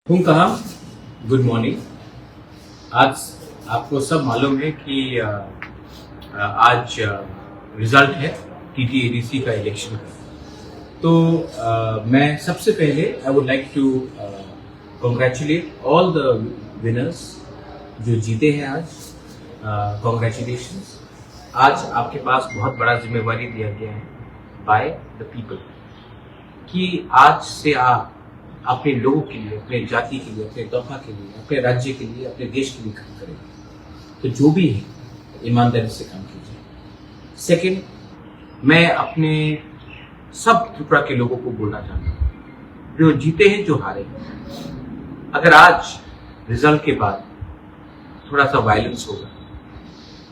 हूँ कहाँ। Good morning. आज आपको सब मालूम है कि आज रिजल्ट है TTADC का इलेक्शन का। तो मैं सबसे पहले I would like to congratulate all the winners जो जीते हैं आज। कॉन्ग्रेचुलेशंस। आज आपके पास बहुत बड़ा जिम्मेवारी दिया गया है बाय द पीपल कि आज से आप अपने लोगों के लिए, अपने जाति के लिए, अपने तबका के लिए, अपने राज्य के लिए, अपने देश के लिए काम करेंगे। तो जो भी है ईमानदारी से काम कीजिए। सेकंड, मैं अपने सब त्रिपुरा के लोगों को बोलना चाहता हूँ जो जीते हैं, जो हारे हैं, अगर आज रिजल्ट के बाद थोड़ा सा वायलेंस होगा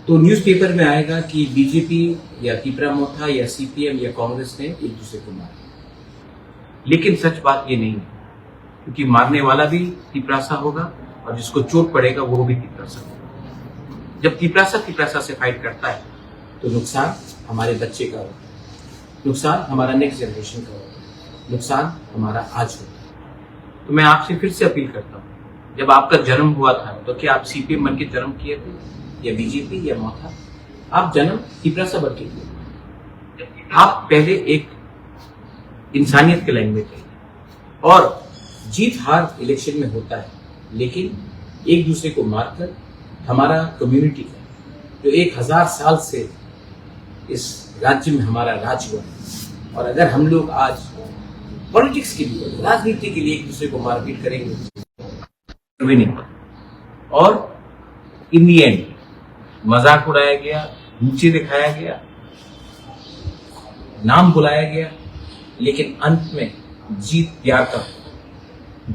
तो न्यूज़पेपर में आएगा कि बीजेपी या त्रिपुरा मोर्चा या CPM या कांग्रेस ने एक दूसरे को मारा। लेकिन सच बात ये नहीं है, क्योंकि मारने वाला भी तिपरासा होगा और जिसको चोट पड़ेगा वो भी तिपरासा होगा। जब तिपरासा से फाइट करता है तो नुकसान हमारे बच्चे का होता है, नुकसान हमारा नेक्स्ट जनरेशन का होता है, नुकसान हमारा आज होता है। तो मैं आपसे फिर से अपील करता हूँ, जब आपका जन्म हुआ था तो क्या आप CPM बन के जन्म किए थे या बीजेपी या मोथा? आप जन्म तिपरासा बन के किए। आप पहले एक इंसानियत के लाइन में थे और जीत हार इलेक्शन में होता है, लेकिन एक दूसरे को मारकर हमारा कम्युनिटी का जो 1000 साल से इस राज्य में हमारा राज हुआ है, और अगर हम लोग आज पॉलिटिक्स के लिए, राजनीति के लिए एक दूसरे को मारपीट करेंगे विनिंग, और इन दी एंड मजाक उड़ाया गया, नीचे दिखाया गया, नाम बुलाया गया, लेकिन अंत में जीत प्यार का,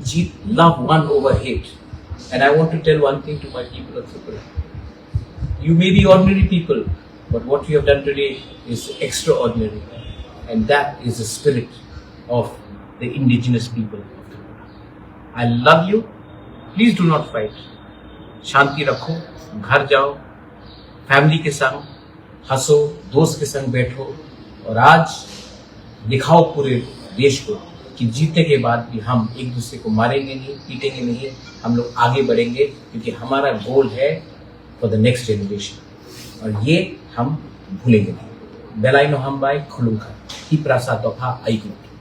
जीत love won over hate. And I want to tell one thing to my people of Tripura. You may be ordinary people, but what you have done today is extraordinary. And that is the spirit of the indigenous people of Tripura. I love you. Please do not fight. शांति रखो, घर जाओ, family के संग हंसो, दोस्त के संग बैठो, और आज दिखाओ पूरे देश को कि जीतने के बाद भी हम एक दूसरे को मारेंगे नहीं, पीटेंगे नहीं, हम लोग आगे बढ़ेंगे, क्योंकि हमारा गोल है फॉर द नेक्स्ट जनरेशन, और ये हम भूलेंगे नहीं। बेलाइनो हम बाय खुलूंगा ही प्रासा तोफा आई।